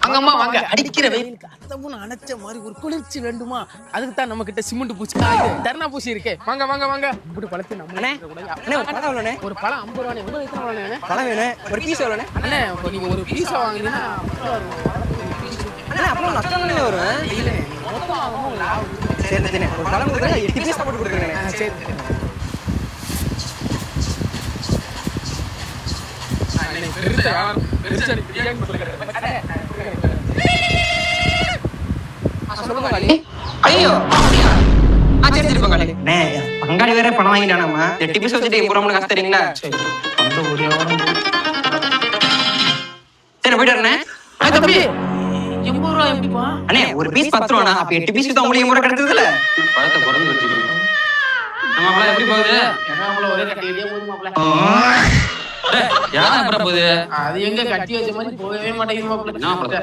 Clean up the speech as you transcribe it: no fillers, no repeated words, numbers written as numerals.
வாங்கம்மா வாங்க. அடிக்கிற வெயிலுக்கு அதவும் அணைச்ச மாதிரி ஒரு குளிர்ச்சி வேண்டுமா? அதுக்கு தான் நம்ம கிட்ட சிமெண்ட் பூச்சி தர்ணா பூசி இருக்கே. வாங்க வாங்க வாங்க. இப்படி பழத்தை நம்ம ஒரு பழம் 50 ரூபாய். உங்களுக்கு எத்தனை ரூபாய் பழம் வேணும்? ஒரு பீஸ் எவ்வளோ அண்ணே? இப்போ நீங்க ஒரு பீஸா வாங்கினீங்கன்னா அப்புறம் நஷ்டம் தானே வரும். இல்லை மொத்தம் வாங்கணும் லாபம். சரி சரி, ஒரு பழம் கொடுக்குறேன், 8 பீஸ் போட்டு கொடுக்குறேன். சரி ஐயோ பங்காளி வேற பணம் வாங்கிட்டானாமா. 8 பீஸ் வச்சுட்டு 80 ரூபா காசு தரீங்களா? சரி போயிட்டு வரேன். தம்பி 80 ரூபா எப்படிப்பா? அண்ணே ஒரு பீஸ் 10 ரூபாண்ணா. அப்ப 8 பீஸ் தான் உங்களுக்கு 80 ரூபா கிடைச்சதுல. பழத்தை பிறந்து வச்சுக்கணும். நம்ம எப்படி போகுது? ஒரே கட்டியே போகுது. யாரும் போகுது? அது எங்க கட்டி வச்ச மாதிரி போகவே மாட்டேங்குது.